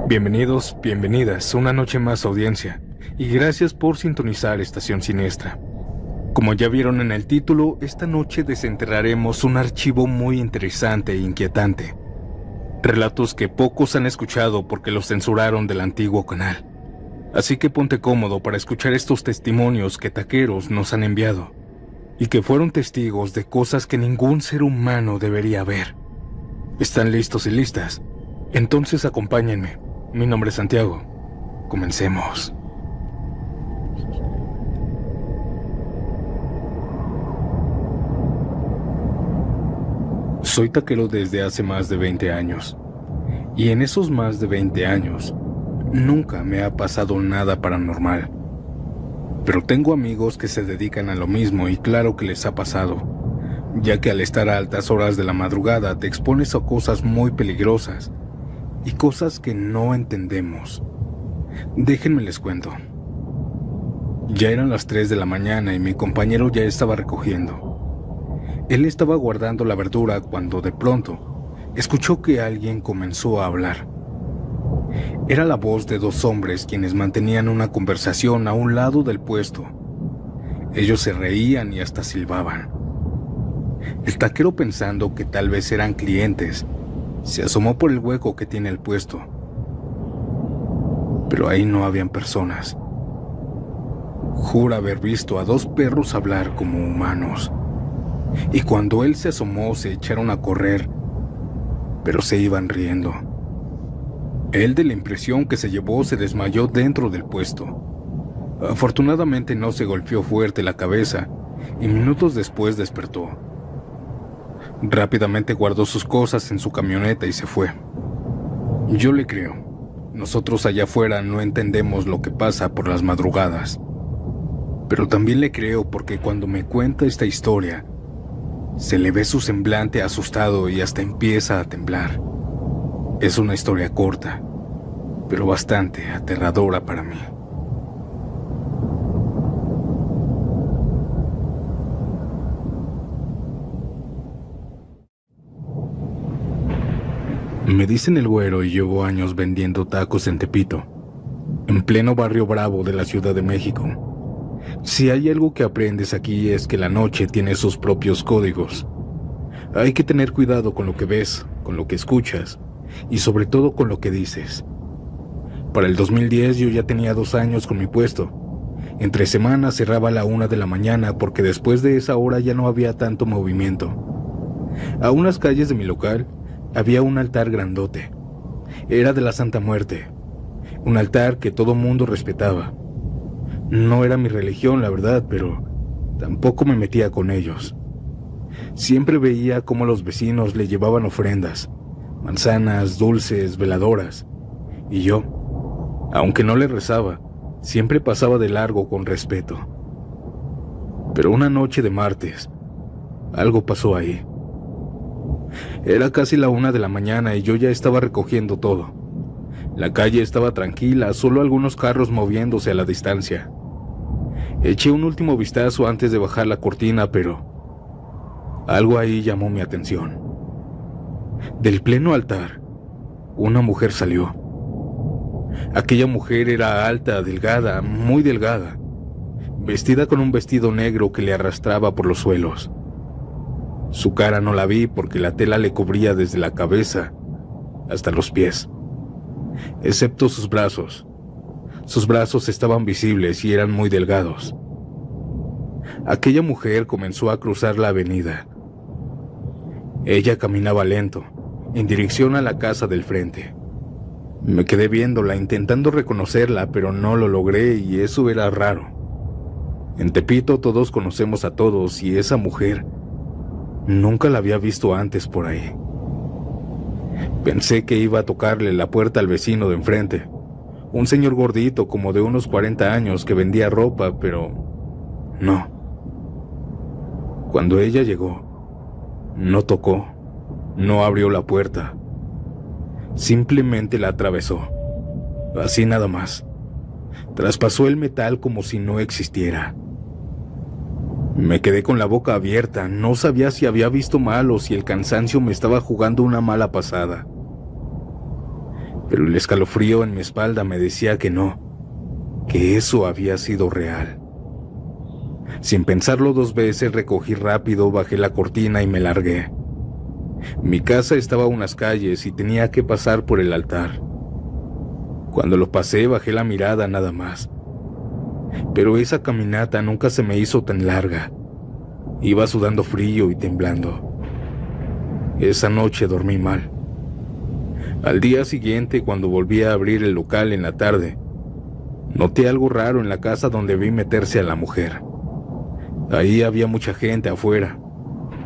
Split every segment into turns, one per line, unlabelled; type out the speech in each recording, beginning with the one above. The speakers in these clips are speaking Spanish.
Bienvenidos, bienvenidas, una noche más audiencia, y gracias por sintonizar Estación Siniestra. Como ya vieron en el título, esta noche desenterraremos un archivo muy interesante e inquietante. Relatos que pocos han escuchado porque los censuraron del antiguo canal. Así que ponte cómodo para escuchar estos testimonios que taqueros nos han enviado, y que fueron testigos de cosas que ningún ser humano debería ver. ¿Están listos y listas? Entonces acompáñenme. Mi nombre es Santiago. Comencemos. Soy taquero desde hace más de 20 años. Y en esos más de 20 años, nunca me ha pasado nada paranormal. Pero tengo amigos que se dedican a lo mismo y claro que les ha pasado, ya que al estar a altas horas de la madrugada te expones a cosas muy peligrosas y cosas que no entendemos. Déjenme les cuento. Ya eran las 3 de la mañana y mi compañero ya estaba recogiendo. Él estaba guardando la verdura cuando de pronto escuchó que alguien comenzó a hablar. Era la voz de dos hombres quienes mantenían una conversación a un lado del puesto. Ellos se reían y hasta silbaban. El taquero, pensando que tal vez eran clientes, se asomó por el hueco que tiene el puesto. Pero ahí no habían personas. Jura haber visto a dos perros hablar como humanos. Y cuando él se asomó se echaron a correr, pero se iban riendo. Él, de la impresión que se llevó, se desmayó dentro del puesto. Afortunadamente no se golpeó fuerte la cabeza y minutos después despertó. Rápidamente guardó sus cosas en su camioneta y se fue. Yo le creo. Nosotros allá afuera no entendemos lo que pasa por las madrugadas. Pero también le creo porque cuando me cuenta esta historia, se le ve su semblante asustado y hasta empieza a temblar. Es una historia corta, pero bastante aterradora para mí. Me dicen el Güero y llevo años vendiendo tacos en Tepito, en pleno barrio Bravo de la Ciudad de México. Si hay algo que aprendes aquí es que la noche tiene sus propios códigos. Hay que tener cuidado con lo que ves, con lo que escuchas y sobre todo con lo que dices. Para el 2010 yo ya tenía 2 años con mi puesto. Entre semanas cerraba a la 1 de la mañana porque después de esa hora ya no había tanto movimiento. A unas calles de mi local había un altar grandote. Era de la Santa Muerte. Un altar que todo mundo respetaba. No era mi religión, la verdad, pero tampoco me metía con ellos. Siempre veía cómo los vecinos le llevaban ofrendas, manzanas, dulces, veladoras. Y yo, aunque no le rezaba, siempre pasaba de largo con respeto. Pero una noche de martes, algo pasó ahí. Era casi la 1 de la mañana y yo ya estaba recogiendo todo. La calle estaba tranquila, solo algunos carros moviéndose a la distancia. Eché un último vistazo antes de bajar la cortina, pero algo ahí llamó mi atención. Del pleno altar, una mujer salió. Aquella mujer era alta, delgada, muy delgada, vestida con un vestido negro que le arrastraba por los suelos. Su cara no la vi porque la tela le cubría desde la cabeza hasta los pies, excepto sus brazos. Sus brazos estaban visibles y eran muy delgados. Aquella mujer comenzó a cruzar la avenida. Ella caminaba lento, en dirección a la casa del frente. Me quedé viéndola, intentando reconocerla, pero no lo logré y eso era raro. En Tepito todos conocemos a todos y esa mujer nunca la había visto antes por ahí. Pensé que iba a tocarle la puerta al vecino de enfrente, un señor gordito como de unos 40 años que vendía ropa, pero no. Cuando ella llegó, no tocó, no abrió la puerta, simplemente la atravesó, así nada más. Traspasó el metal como si no existiera. Me quedé con la boca abierta, no sabía si había visto mal o si el cansancio me estaba jugando una mala pasada. pero el escalofrío en mi espalda me decía que no, que eso había sido real. Sin pensarlo 2 veces, recogí rápido, bajé la cortina y me largué. Mi casa estaba a unas calles y tenía que pasar por el altar. Cuando lo pasé, bajé la mirada nada más. Pero esa caminata nunca se me hizo tan larga. Iba sudando frío y temblando. Esa noche dormí mal. Al día siguiente, cuando volví a abrir el local en la tarde, noté algo raro en la casa donde vi meterse a la mujer. Ahí había mucha gente afuera,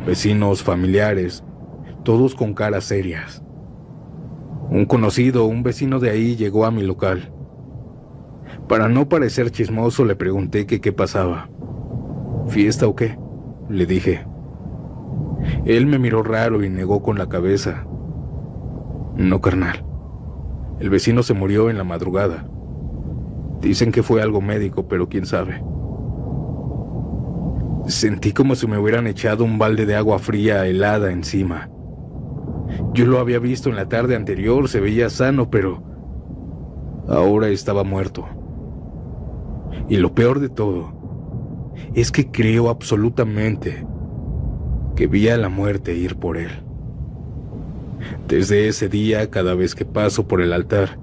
vecinos, familiares, todos con caras serias. Un conocido, un vecino de ahí, llegó a mi local. Para no parecer chismoso, le pregunté que qué pasaba. ¿Fiesta o qué?, le dije. Él me miró raro y negó con la cabeza. No, carnal. El vecino se murió en la madrugada. Dicen que fue algo médico, pero quién sabe. Sentí como si me hubieran echado un balde de agua fría helada encima. Yo lo había visto en la tarde anterior, se veía sano, pero ahora estaba muerto. Y lo peor de todo es que creo absolutamente que vi a la muerte ir por él. Desde ese día, cada vez que paso por el altar,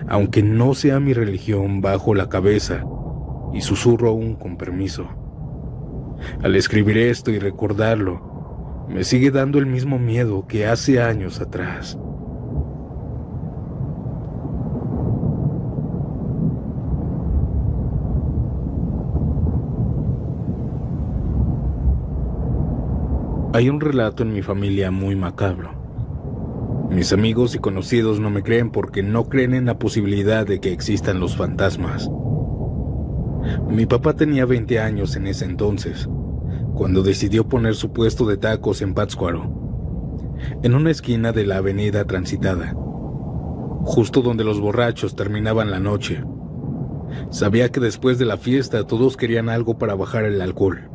aunque no sea mi religión, bajo la cabeza y susurro aún con permiso. Al escribir esto y recordarlo, me sigue dando el mismo miedo que hace años atrás. Hay un relato en mi familia muy macabro. Mis amigos y conocidos no me creen porque no creen en la posibilidad de que existan los fantasmas. Mi papá tenía 20 años en ese entonces, cuando decidió poner su puesto de tacos en Pátzcuaro, en una esquina de la avenida transitada, justo donde los borrachos terminaban la noche. Sabía que después de la fiesta todos querían algo para bajar el alcohol,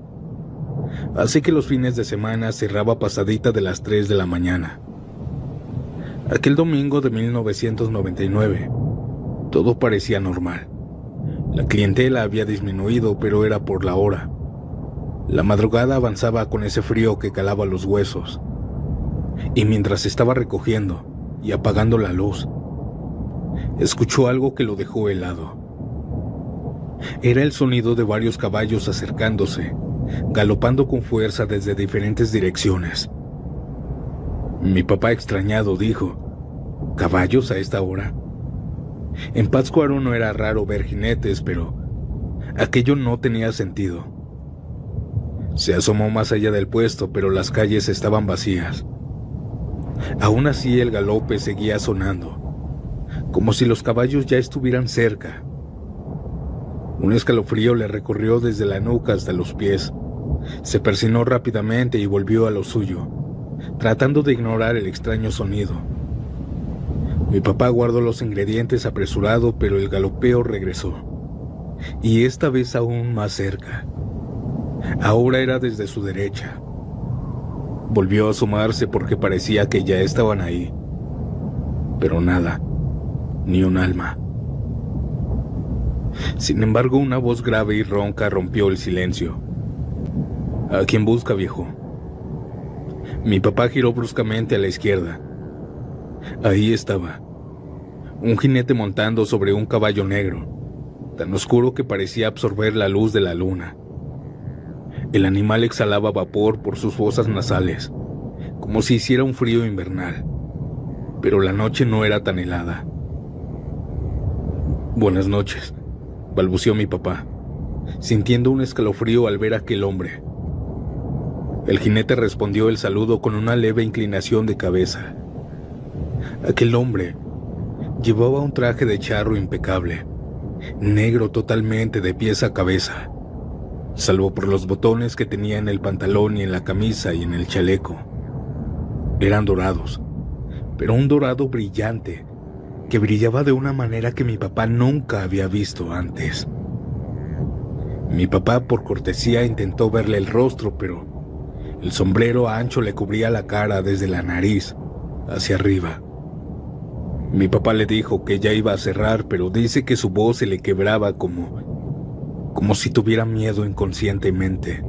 así que los fines de semana cerraba pasadita de las 3 de la mañana. Aquel domingo de 1999, todo parecía normal. La clientela había disminuido, pero era por la hora. La madrugada avanzaba con ese frío que calaba los huesos. Y mientras estaba recogiendo y apagando la luz, escuchó algo que lo dejó helado. Era el sonido de varios caballos acercándose, galopando con fuerza desde diferentes direcciones. Mi papá, extrañado, dijo: ¿caballos a esta hora? En Pátzcuaro no era raro ver jinetes, pero aquello no tenía sentido. Se asomó más allá del puesto, pero las calles estaban vacías. Aún así, el galope seguía sonando, como si los caballos ya estuvieran cerca. Un escalofrío le recorrió desde la nuca hasta los pies. Se persinó rápidamente y volvió a lo suyo, tratando de ignorar el extraño sonido. Mi papá guardó los ingredientes apresurado, pero el galopeo regresó, y esta vez aún más cerca. Ahora era desde su derecha. Volvió a asomarse porque parecía que ya estaban ahí, pero nada, ni un alma. Sin embargo, una voz grave y ronca rompió el silencio. ¿A quién busca, viejo? Mi papá giró bruscamente a la izquierda. Ahí estaba, un jinete montando sobre un caballo negro, tan oscuro que parecía absorber la luz de la luna. El animal exhalaba vapor por sus fosas nasales, como si hiciera un frío invernal, pero la noche no era tan helada. Buenas noches, balbuceó mi papá, sintiendo un escalofrío al ver a aquel hombre. El jinete respondió el saludo con una leve inclinación de cabeza. Aquel hombre llevaba un traje de charro impecable, negro totalmente de pies a cabeza, salvo por los botones que tenía en el pantalón y en la camisa y en el chaleco. Eran dorados, pero un dorado brillante que brillaba de una manera que mi papá nunca había visto antes. Mi papá, por cortesía, intentó verle el rostro, pero el sombrero ancho le cubría la cara desde la nariz hacia arriba. Mi papá le dijo que ya iba a cerrar, pero dice que su voz se le quebraba como si tuviera miedo inconscientemente.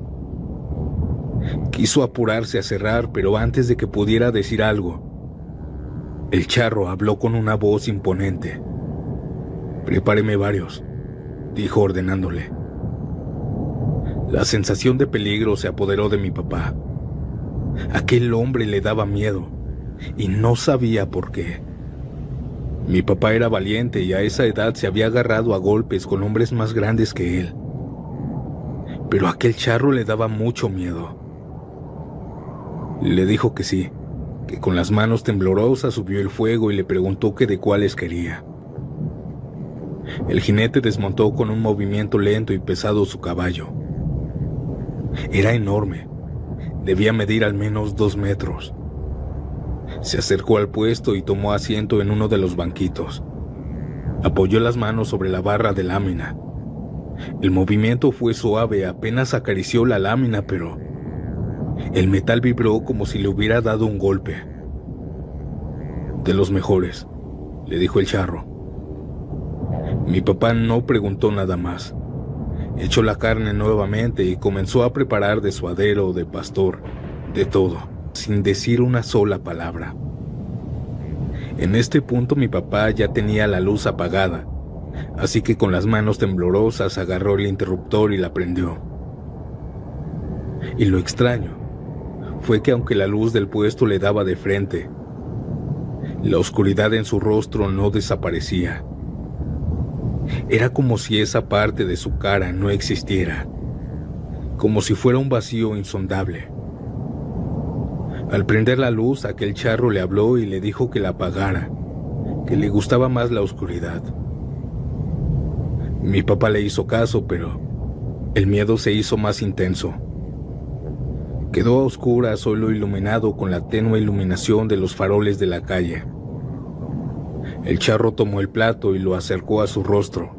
Quiso apurarse a cerrar, pero antes de que pudiera decir algo, el charro habló con una voz imponente. «Prepáreme varios», dijo ordenándole. La sensación de peligro se apoderó de mi papá. Aquel hombre le daba miedo y no sabía por qué. Mi papá era valiente y a esa edad se había agarrado a golpes con hombres más grandes que él. Pero aquel charro le daba mucho miedo. Le dijo que sí, que con las manos temblorosas subió el fuego y le preguntó que de cuáles quería. El jinete desmontó con un movimiento lento y pesado su caballo. Era enorme, debía medir al menos 2 metros. Se acercó al puesto y tomó asiento en uno de los banquitos. Apoyó las manos sobre la barra de lámina. El movimiento fue suave, apenas acarició la lámina, pero el metal vibró como si le hubiera dado un golpe. «De los mejores», le dijo el charro. Mi papá no preguntó nada más. Echó la carne nuevamente y comenzó a preparar de suadero, de pastor, de todo, sin decir una sola palabra. En este punto mi papá ya tenía la luz apagada, así que con las manos temblorosas agarró el interruptor y la prendió. Y lo extraño fue que aunque la luz del puesto le daba de frente, la oscuridad en su rostro no desaparecía. Era como si esa parte de su cara no existiera, como si fuera un vacío insondable. Al prender la luz, aquel charro le habló y le dijo que la apagara, que le gustaba más la oscuridad. Mi papá le hizo caso, pero el miedo se hizo más intenso. Quedó a oscuras, solo iluminado con la tenue iluminación de los faroles de la calle. El charro tomó el plato y lo acercó a su rostro.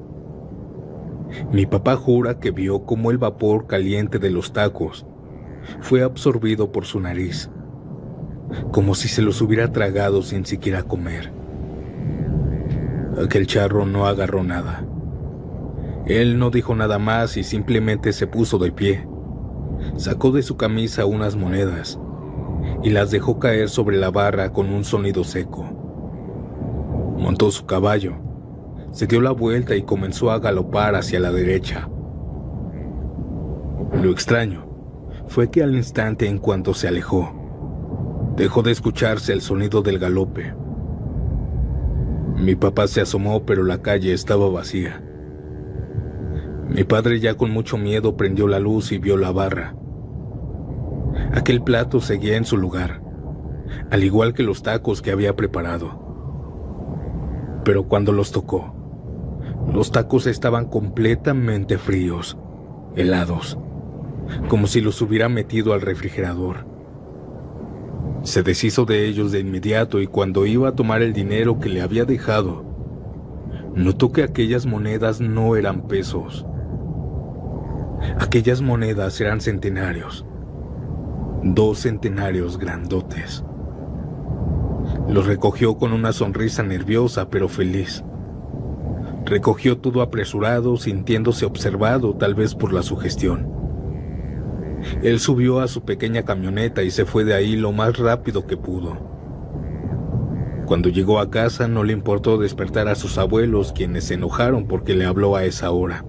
Mi papá jura que vio cómo el vapor caliente de los tacos fue absorbido por su nariz, como si se los hubiera tragado sin siquiera comer. Aquel charro no agarró nada. Él no dijo nada más y simplemente se puso de pie. Sacó de su camisa unas monedas y las dejó caer sobre la barra con un sonido seco. Montó su caballo, se dio la vuelta y comenzó a galopar hacia la derecha. Lo extraño fue que al instante en cuanto se alejó, dejó de escucharse el sonido del galope. Mi papá se asomó, pero la calle estaba vacía. Mi padre, ya con mucho miedo, prendió la luz y vio la barra. Aquel plato seguía en su lugar, al igual que los tacos que había preparado. Pero cuando los tocó, los tacos estaban completamente fríos, helados, como si los hubiera metido al refrigerador. Se deshizo de ellos de inmediato y cuando iba a tomar el dinero que le había dejado, notó que aquellas monedas no eran pesos. Aquellas monedas eran centenarios, 2 centenarios grandotes. Los recogió con una sonrisa nerviosa pero feliz. Recogió todo apresurado, sintiéndose observado tal vez por la sugestión. Él subió a su pequeña camioneta y se fue de ahí lo más rápido que pudo. Cuando llegó a casa no le importó despertar a sus abuelos, quienes se enojaron porque le habló a esa hora.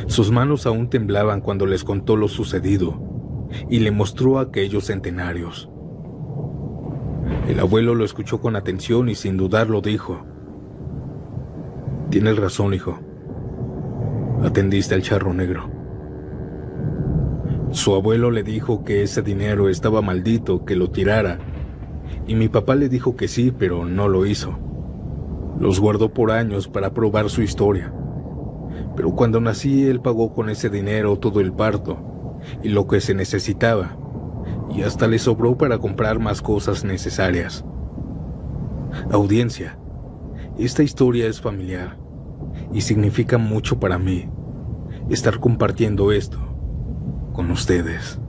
Sus manos aún temblaban cuando les contó lo sucedido y le mostró aquellos centenarios. El abuelo lo escuchó con atención y sin dudarlo dijo: «Tienes razón, hijo. Atendiste al charro negro». Su abuelo le dijo que ese dinero estaba maldito, que lo tirara, y mi papá le dijo que sí, pero no lo hizo. Los guardó por años para probar su historia. Pero cuando nací, él pagó con ese dinero todo el parto y lo que se necesitaba, y hasta le sobró para comprar más cosas necesarias. Audiencia, esta historia es familiar y significa mucho para mí estar compartiendo esto con ustedes.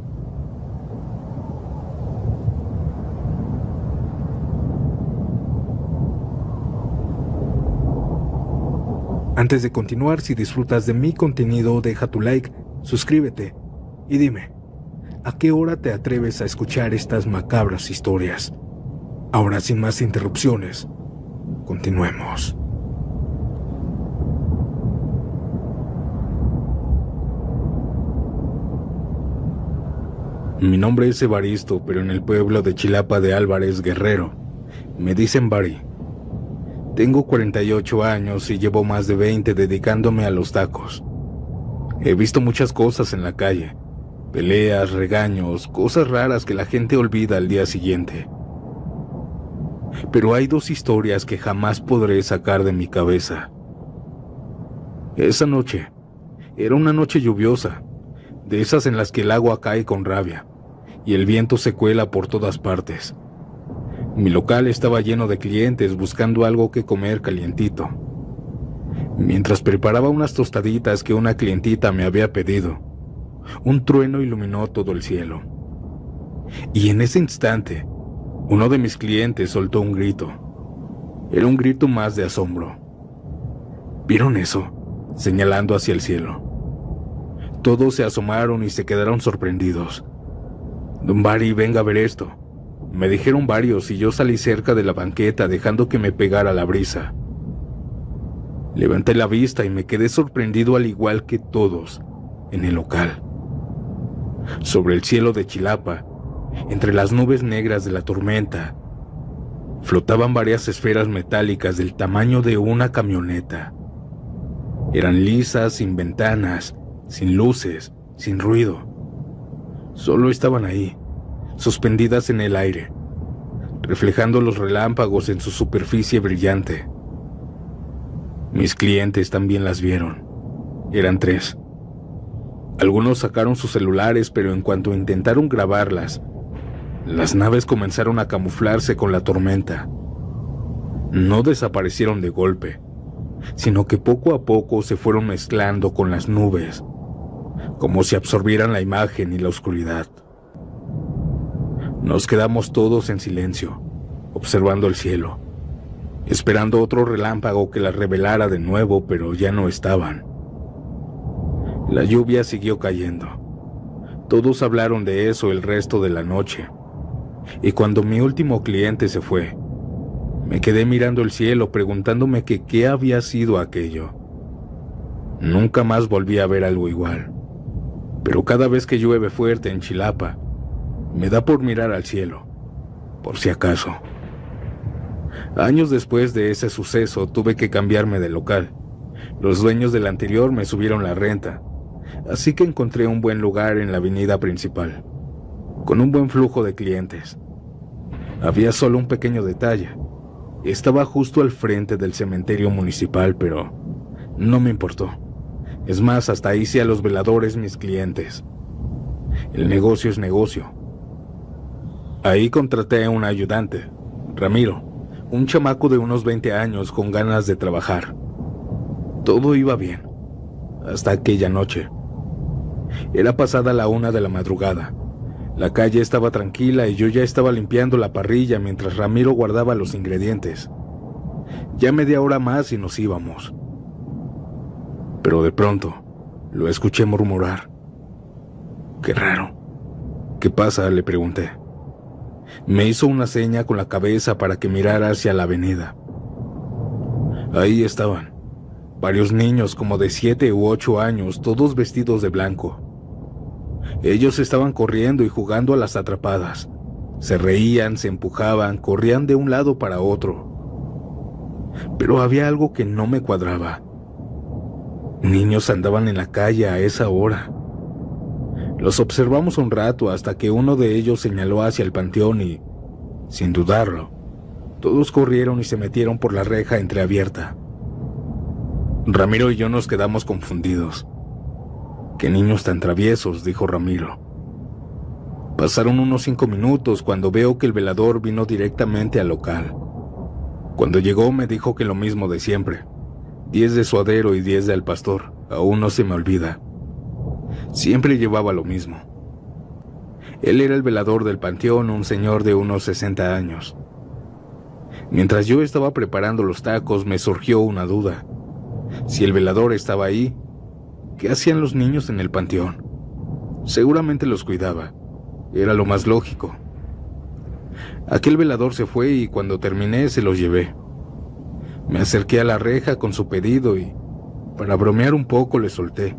Antes de continuar, si disfrutas de mi contenido, deja tu like, suscríbete y dime, ¿a qué hora te atreves a escuchar estas macabras historias? Ahora, sin más interrupciones, continuemos. Mi nombre es Evaristo, pero en el pueblo de Chilapa de Álvarez, Guerrero, me dicen Bari. Tengo 48 años y llevo más de 20 dedicándome a los tacos. He visto muchas cosas en la calle, peleas, regaños, cosas raras que la gente olvida al día siguiente. Pero hay dos historias que jamás podré sacar de mi cabeza. Esa noche, era una noche lluviosa, de esas en las que el agua cae con rabia y el viento se cuela por todas partes. Mi local estaba lleno de clientes buscando algo que comer calientito. Mientras preparaba unas tostaditas que una clientita me había pedido, un trueno iluminó todo el cielo. Y en ese instante, uno de mis clientes soltó un grito. Era un grito más de asombro. ¿Vieron eso?, señalando hacia el cielo. Todos se asomaron y se quedaron sorprendidos. Don Bari, venga a ver esto. Me dijeron varios y yo salí cerca de la banqueta dejando que me pegara la brisa. Levanté la vista y me quedé sorprendido al igual que todos en el local. Sobre el cielo de Chilapa, entre las nubes negras de la tormenta, flotaban varias esferas metálicas del tamaño de una camioneta. Eran lisas, sin ventanas, sin luces, sin ruido. Solo estaban ahí, suspendidas en el aire, reflejando los relámpagos en su superficie brillante. Mis clientes también las vieron. Eran 3. Algunos sacaron sus celulares, pero en cuanto intentaron grabarlas, las naves comenzaron a camuflarse con la tormenta. No desaparecieron de golpe, sino que poco a poco se fueron mezclando con las nubes, como si absorbieran la imagen y la oscuridad. Nos quedamos todos en silencio, observando el cielo, esperando otro relámpago que las revelara de nuevo, pero ya no estaban. La lluvia siguió cayendo. Todos hablaron de eso el resto de la noche, y cuando mi último cliente se fue, me quedé mirando el cielo preguntándome que qué había sido aquello. Nunca más volví a ver algo igual, pero cada vez que llueve fuerte en Chilapa, me da por mirar al cielo, por si acaso. Años después de ese suceso tuve que cambiarme de local. Los dueños del anterior me subieron la renta, así que encontré un buen lugar en la avenida principal, con un buen flujo de clientes. Había solo un pequeño detalle. Estaba justo al frente del cementerio municipal, pero no me importó. Es más, hasta hice a los veladores mis clientes. El negocio es negocio. Ahí contraté a un ayudante, Ramiro, un chamaco de unos 20 años con ganas de trabajar. Todo iba bien, hasta aquella noche. Era pasada la 1 de la madrugada. La calle estaba tranquila y yo ya estaba limpiando la parrilla mientras Ramiro guardaba los ingredientes. Ya media hora más y nos íbamos. Pero de pronto, lo escuché murmurar. «Qué raro. ¿Qué pasa?», le pregunté. Me hizo una seña con la cabeza para que mirara hacia la avenida. Ahí estaban, varios niños como de 7 u 8 años, todos vestidos de blanco. Ellos estaban corriendo y jugando a las atrapadas. Se reían, se empujaban, corrían de un lado para otro. Pero había algo que no me cuadraba. Niños andaban en la calle a esa hora. Los observamos un rato hasta que uno de ellos señaló hacia el panteón y, sin dudarlo, todos corrieron y se metieron por la reja entreabierta. Ramiro y yo nos quedamos confundidos. «Qué niños tan traviesos», dijo Ramiro. Pasaron unos 5 minutos cuando veo que el velador vino directamente al local. Cuando llegó me dijo que lo mismo de siempre. 10 de suadero y 10 de al pastor, aún no se me olvida. Siempre llevaba lo mismo. Él era el velador del panteón, un señor de unos 60 años. Mientras yo estaba preparando los tacos me surgió una duda. Si el velador estaba ahí, ¿qué hacían los niños en el panteón? Seguramente los cuidaba. Era lo más lógico. Aquel velador se fue y cuando terminé se los llevé. Me acerqué a la reja con su pedido y, para bromear un poco, le solté.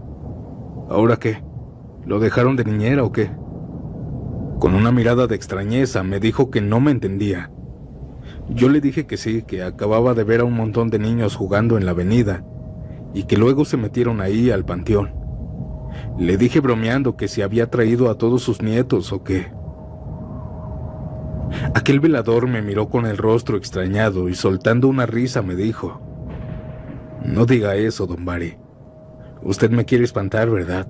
¿Ahora qué? ¿Lo dejaron de niñera o qué? Con una mirada de extrañeza me dijo que no me entendía. Yo le dije que sí, que acababa de ver a un montón de niños jugando en la avenida y que luego se metieron ahí al panteón. Le dije bromeando que si había traído a todos sus nietos o qué. Aquel velador me miró con el rostro extrañado y soltando una risa me dijo: «No diga eso, don Bari. Usted me quiere espantar, ¿verdad?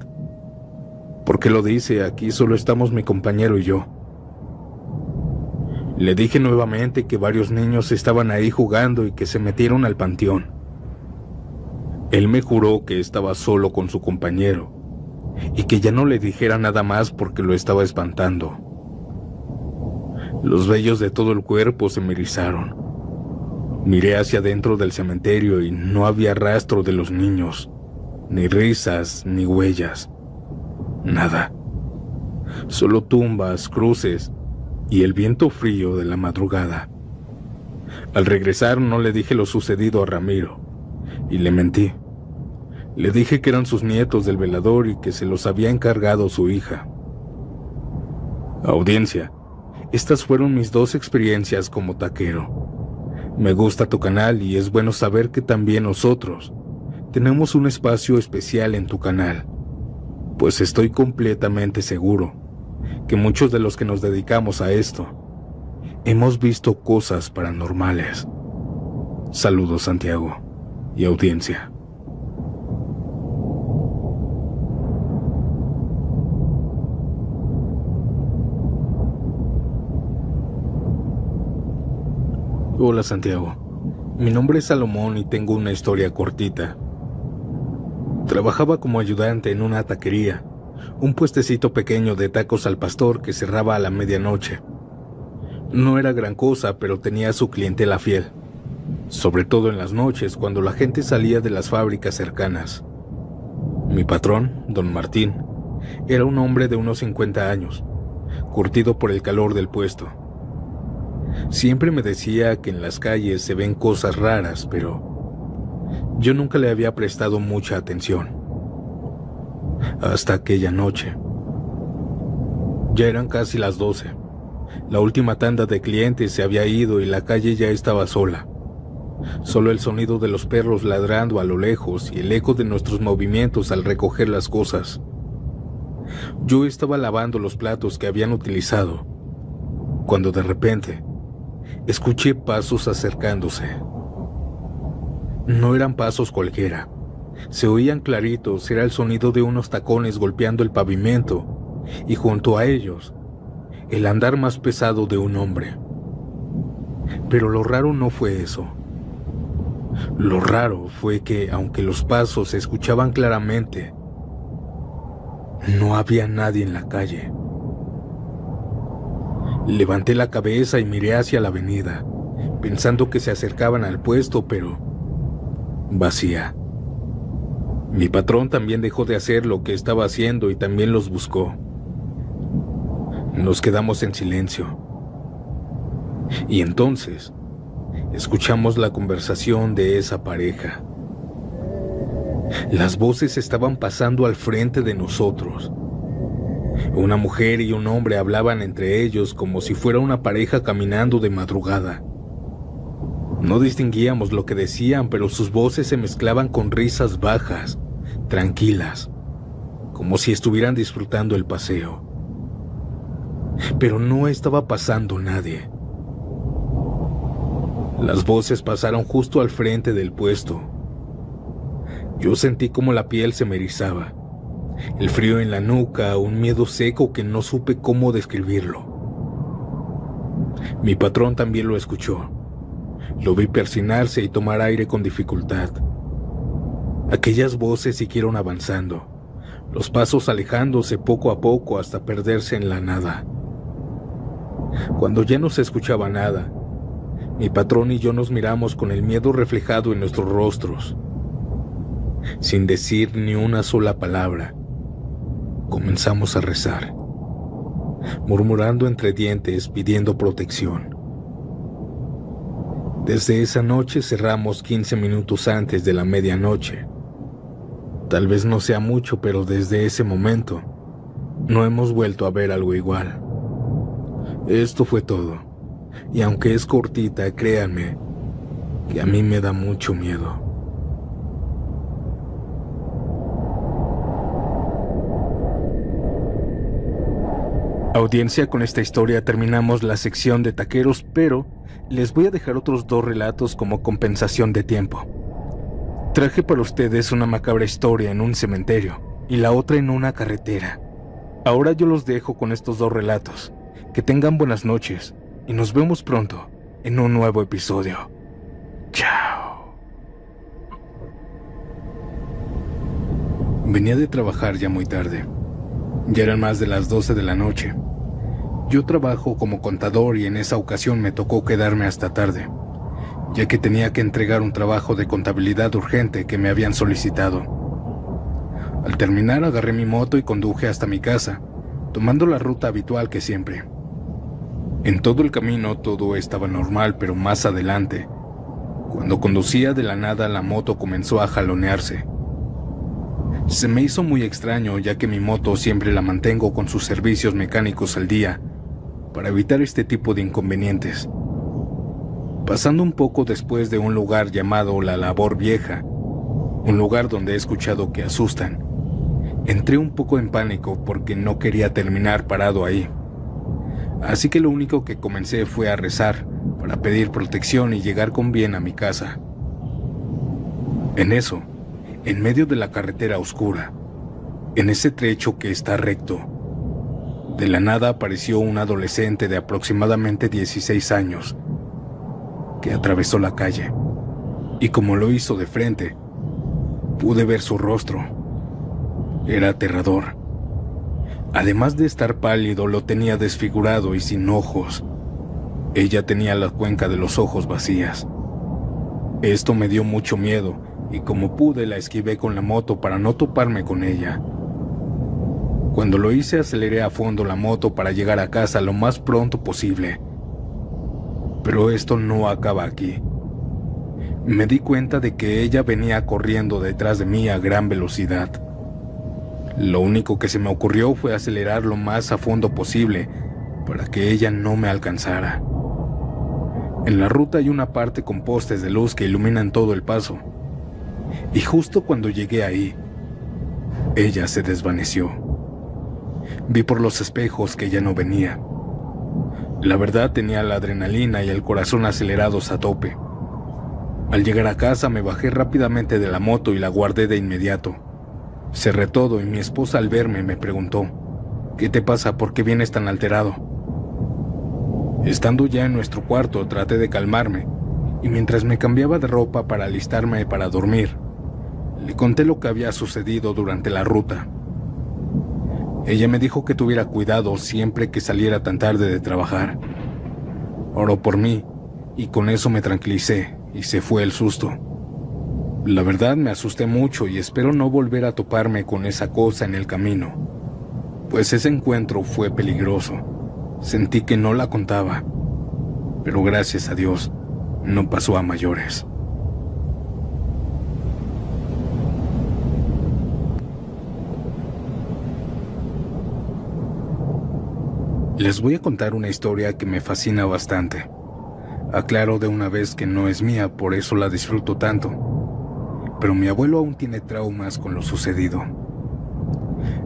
¿Por qué lo dice? Aquí solo estamos mi compañero y yo». Le dije nuevamente que varios niños estaban ahí jugando y que se metieron al panteón. Él me juró que estaba solo con su compañero y que ya no le dijera nada más porque lo estaba espantando. Los vellos de todo el cuerpo se me erizaron. Miré hacia adentro del cementerio y no había rastro de los niños, ni risas, ni huellas. Nada. Solo tumbas, cruces y el viento frío de la madrugada. Al regresar no le dije lo sucedido a Ramiro y le mentí. Le dije que eran sus nietos del velador y que se los había encargado su hija. Audiencia, estas fueron mis 2 experiencias como taquero. Me gusta tu canal y es bueno saber que también nosotros tenemos un espacio especial en tu canal, pues estoy completamente seguro que muchos de los que nos dedicamos a esto hemos visto cosas paranormales. Saludos, Santiago y audiencia. Hola, Santiago. Mi nombre es Salomón y tengo una historia cortita. Trabajaba como ayudante en una taquería, un puestecito pequeño de tacos al pastor que cerraba a la medianoche. No era gran cosa, pero tenía su clientela fiel, sobre todo en las noches cuando la gente salía de las fábricas cercanas. Mi patrón, don Martín, era un hombre de unos 50 años, curtido por el calor del puesto. Siempre me decía que en las calles se ven cosas raras, pero yo nunca le había prestado mucha atención. Hasta aquella noche. Ya eran casi las 12. La última tanda de clientes se había ido y la calle ya estaba sola. Solo el sonido de los perros ladrando a lo lejos y el eco de nuestros movimientos al recoger las cosas. Yo estaba lavando los platos que habían utilizado, cuando de repente escuché pasos acercándose. No eran pasos cualquiera. Se oían claritos, era el sonido de unos tacones golpeando el pavimento y junto a ellos, el andar más pesado de un hombre. Pero lo raro no fue eso. Lo raro fue que, aunque los pasos se escuchaban claramente, no había nadie en la calle. Levanté la cabeza y miré hacia la avenida, pensando que se acercaban al puesto, pero vacía. Mi patrón también dejó de hacer lo que estaba haciendo y también los buscó. Nos quedamos en silencio. Y entonces escuchamos la conversación de esa pareja. Las voces estaban pasando al frente de nosotros. Una mujer y un hombre hablaban entre ellos como si fuera una pareja caminando de madrugada. No distinguíamos lo que decían, pero sus voces se mezclaban con risas bajas, tranquilas, como si estuvieran disfrutando el paseo. Pero no estaba pasando nadie. Las voces pasaron justo al frente del puesto. Yo sentí como la piel se me erizaba. El frío en la nuca, un miedo seco que no supe cómo describirlo. Mi patrón también lo escuchó. Lo vi persinarse y tomar aire con dificultad. Aquellas voces siguieron avanzando, los pasos alejándose poco a poco hasta perderse en la nada. Cuando ya no se escuchaba nada, mi patrón y yo nos miramos con el miedo reflejado en nuestros rostros. Sin decir ni una sola palabra, comenzamos a rezar, murmurando entre dientes pidiendo protección. Desde esa noche cerramos 15 minutos antes de la medianoche. Tal vez no sea mucho, pero desde ese momento no hemos vuelto a ver algo igual. Esto fue todo, y aunque es cortita, créanme que a mí me da mucho miedo. Audiencia, con esta historia terminamos la sección de taqueros, pero les voy a dejar otros 2 relatos como compensación de tiempo. Traje para ustedes una macabra historia en un cementerio y la otra en una carretera. Ahora yo los dejo con estos 2 relatos. Que tengan buenas noches y nos vemos pronto en un nuevo episodio. Chao. Venía de trabajar ya muy tarde. Ya eran más de las 12 de la noche. Yo trabajo como contador y en esa ocasión me tocó quedarme hasta tarde, ya que tenía que entregar un trabajo de contabilidad urgente que me habían solicitado. Al terminar agarré mi moto y conduje hasta mi casa, tomando la ruta habitual que siempre. En todo el camino todo estaba normal, pero más adelante, cuando conducía de la nada la moto comenzó a jalonearse. Se me hizo muy extraño, ya que mi moto siempre la mantengo con sus servicios mecánicos al día para evitar este tipo de inconvenientes. Pasando un poco después de un lugar llamado La Labor Vieja, un lugar donde he escuchado que asustan, entré un poco en pánico porque no quería terminar parado ahí. Así que lo único que comencé fue a rezar para pedir protección y llegar con bien a mi casa. En eso, en medio de la carretera oscura, en ese trecho que está recto, de la nada apareció un adolescente de aproximadamente 16 años que atravesó la calle, y como lo hizo de frente, pude ver su rostro. Era aterrador. Además de estar pálido, lo tenía desfigurado y sin ojos. Ella tenía la cuenca de los ojos vacías. Esto me dio mucho miedo, y como pude la esquivé con la moto para no toparme con ella. Cuando lo hice, aceleré a fondo la moto para llegar a casa lo más pronto posible. Pero esto no acaba aquí. Me di cuenta de que ella venía corriendo detrás de mí a gran velocidad. Lo único que se me ocurrió fue acelerar lo más a fondo posible para que ella no me alcanzara. En la ruta hay una parte con postes de luz que iluminan todo el paso. Y justo cuando llegué ahí, ella se desvaneció. Vi por los espejos que ella no venía. La verdad, tenía la adrenalina y el corazón acelerados a tope. Al llegar a casa me bajé rápidamente de la moto y la guardé de inmediato. Cerré todo y mi esposa al verme me preguntó: ¿qué te pasa? ¿Por qué vienes tan alterado? Estando ya en nuestro cuarto traté de calmarme y mientras me cambiaba de ropa para alistarme para dormir, le conté lo que había sucedido durante la ruta. Ella me dijo que tuviera cuidado siempre que saliera tan tarde de trabajar. Oró por mí y con eso me tranquilicé y se fue el susto. La verdad me asusté mucho y espero no volver a toparme con esa cosa en el camino, pues ese encuentro fue peligroso. Sentí que no la contaba, pero gracias a Dios no pasó a mayores. Les voy a contar una historia que me fascina bastante. Aclaro de una vez que no es mía, por eso la disfruto tanto. Pero mi abuelo aún tiene traumas con lo sucedido.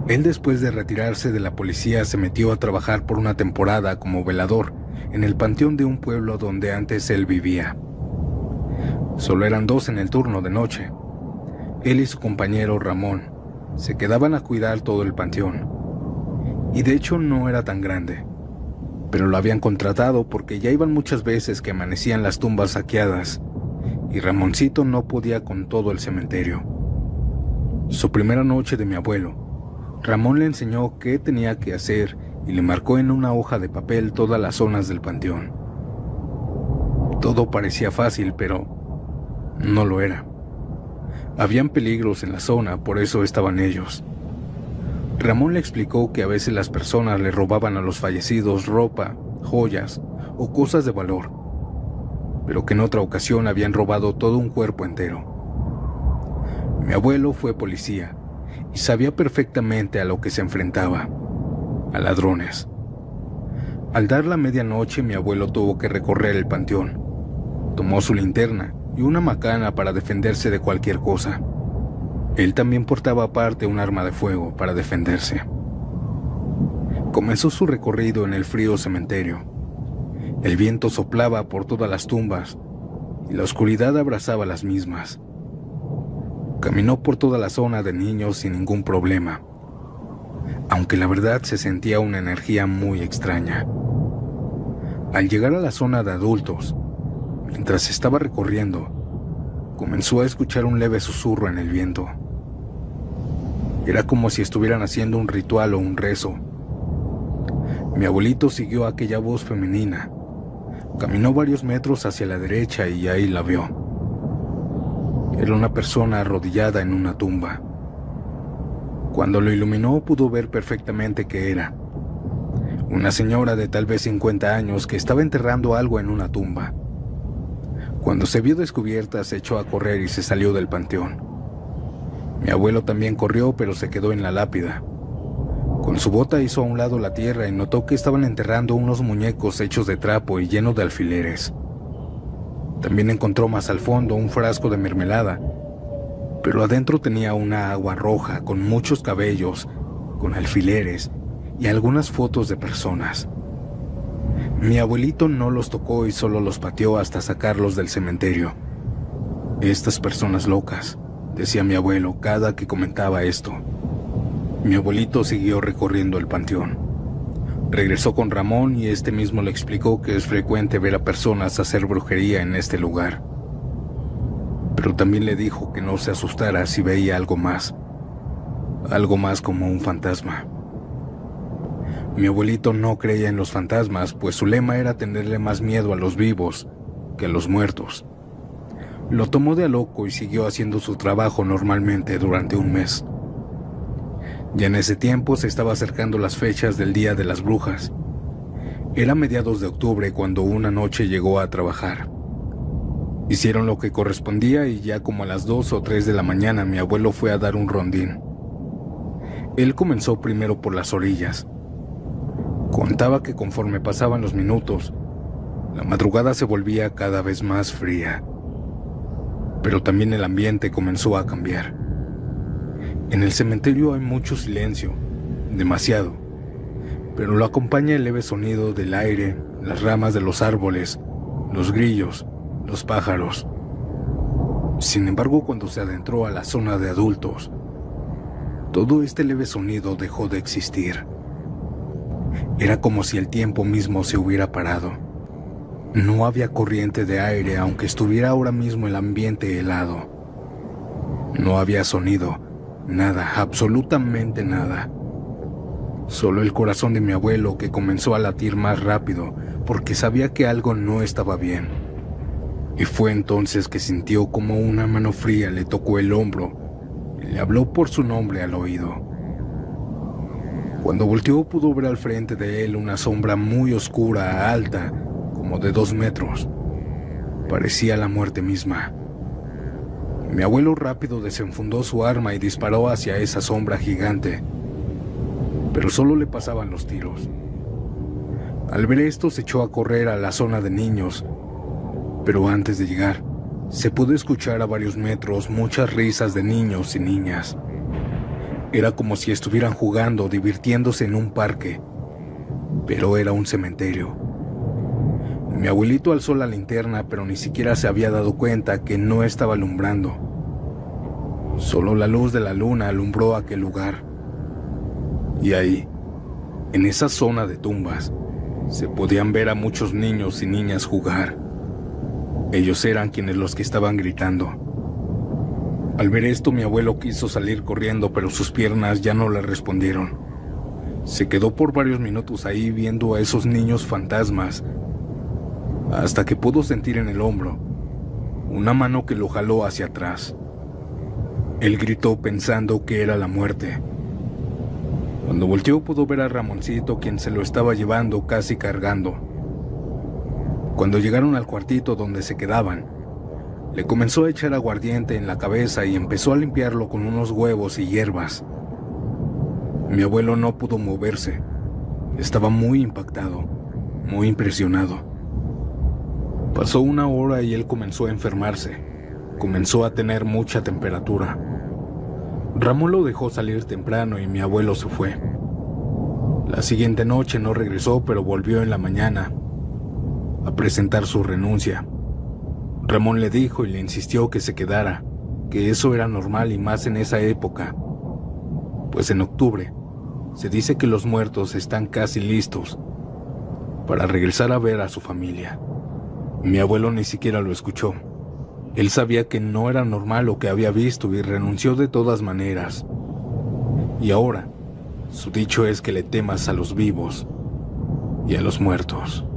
Él, después de retirarse de la policía, se metió a trabajar por una temporada como velador en el panteón de un pueblo donde antes él vivía. Solo eran 2 en el turno de noche. Él y su compañero Ramón se quedaban a cuidar todo el panteón. Y de hecho no era tan grande, pero lo habían contratado porque ya iban muchas veces que amanecían las tumbas saqueadas y Ramoncito no podía con todo el cementerio. Su primera noche de mi abuelo, Ramón le enseñó qué tenía que hacer y le marcó en una hoja de papel todas las zonas del panteón. Todo parecía fácil, pero no lo era. Habían peligros en la zona, por eso estaban ellos. Ramón le explicó que a veces las personas le robaban a los fallecidos ropa, joyas o cosas de valor, pero que en otra ocasión habían robado todo un cuerpo entero. Mi abuelo fue policía y sabía perfectamente a lo que se enfrentaba, a ladrones. Al dar la medianoche, mi abuelo tuvo que recorrer el panteón. Tomó su linterna y una macana para defenderse de cualquier cosa. Él también portaba aparte un arma de fuego para defenderse. Comenzó su recorrido en el frío cementerio. El viento soplaba por todas las tumbas y la oscuridad abrazaba las mismas. Caminó por toda la zona de niños sin ningún problema, aunque la verdad se sentía una energía muy extraña. Al llegar a la zona de adultos, mientras estaba recorriendo, comenzó a escuchar un leve susurro en el viento. Era como si estuvieran haciendo un ritual o un rezo. Mi abuelito siguió aquella voz femenina. Caminó varios metros hacia la derecha y ahí la vio. Era una persona arrodillada en una tumba. Cuando lo iluminó pudo ver perfectamente que era una señora de tal vez 50 años que estaba enterrando algo en una tumba. Cuando se vio descubierta, se echó a correr y se salió del panteón. Mi abuelo también corrió, pero se quedó en la lápida. Con su bota hizo a un lado la tierra y notó que estaban enterrando unos muñecos hechos de trapo y llenos de alfileres. También encontró más al fondo un frasco de mermelada, pero adentro tenía una agua roja con muchos cabellos, con alfileres y algunas fotos de personas. Mi abuelito no los tocó y solo los pateó hasta sacarlos del cementerio. Estas personas locas, decía mi abuelo cada que comentaba esto. Mi abuelito siguió recorriendo el panteón. Regresó con Ramón y este mismo le explicó que es frecuente ver a personas hacer brujería en este lugar. Pero también le dijo que no se asustara si veía algo más como un fantasma. Mi abuelito no creía en los fantasmas, pues su lema era tenerle más miedo a los vivos que a los muertos. Lo tomó de a loco y siguió haciendo su trabajo normalmente durante un mes. Ya en ese tiempo se estaba acercando las fechas del Día de las Brujas. Era mediados de octubre cuando una noche llegó a trabajar. Hicieron lo que correspondía y ya como a las 2 o 3 de la mañana mi abuelo fue a dar un rondín. Él comenzó primero por las orillas. Contaba que conforme pasaban los minutos, la madrugada se volvía cada vez más fría. Pero también el ambiente comenzó a cambiar. En el cementerio hay mucho silencio, demasiado, pero lo acompaña el leve sonido del aire, las ramas de los árboles, los grillos, los pájaros. Sin embargo, cuando se adentró a la zona de adultos, todo este leve sonido dejó de existir. Era como si el tiempo mismo se hubiera parado. No había corriente de aire, aunque estuviera ahora mismo el ambiente helado. No había sonido, nada, absolutamente nada. Solo el corazón de mi abuelo que comenzó a latir más rápido porque sabía que algo no estaba bien. Y fue entonces que sintió como una mano fría le tocó el hombro y le habló por su nombre al oído. Cuando volteó pudo ver al frente de él una sombra muy oscura, alta, como de 2 metros. Parecía la muerte misma. Mi abuelo rápido desenfundó su arma y disparó hacia esa sombra gigante, pero solo le pasaban los tiros. Al ver esto se echó a correr a la zona de niños, pero antes de llegar, se pudo escuchar a varios metros muchas risas de niños y niñas. Era como si estuvieran jugando o divirtiéndose en un parque, pero era un cementerio. Mi abuelito alzó la linterna, pero ni siquiera se había dado cuenta que no estaba alumbrando. Solo la luz de la luna alumbró aquel lugar. Y ahí, en esa zona de tumbas, se podían ver a muchos niños y niñas jugar. Ellos eran los que estaban gritando. Al ver esto, mi abuelo quiso salir corriendo, pero sus piernas ya no le respondieron. Se quedó por varios minutos ahí viendo a esos niños fantasmas, hasta que pudo sentir en el hombro una mano que lo jaló hacia atrás. Él gritó pensando que era la muerte. Cuando volteó pudo ver a Ramoncito, quien se lo estaba llevando casi cargando. Cuando llegaron al cuartito donde se quedaban, le comenzó a echar aguardiente en la cabeza y empezó a limpiarlo con unos huevos y hierbas. Mi abuelo no pudo moverse. Estaba muy impactado, muy impresionado. Pasó una hora y él comenzó a enfermarse. Comenzó a tener mucha temperatura. Ramón lo dejó salir temprano y mi abuelo se fue. La siguiente noche no regresó, pero volvió en la mañana a presentar su renuncia. Ramón le dijo y le insistió que se quedara, que eso era normal y más en esa época, pues en octubre se dice que los muertos están casi listos para regresar a ver a su familia. Mi abuelo ni siquiera lo escuchó. Él sabía que no era normal lo que había visto y renunció de todas maneras. Y ahora, su dicho es que le temas a los vivos y a los muertos.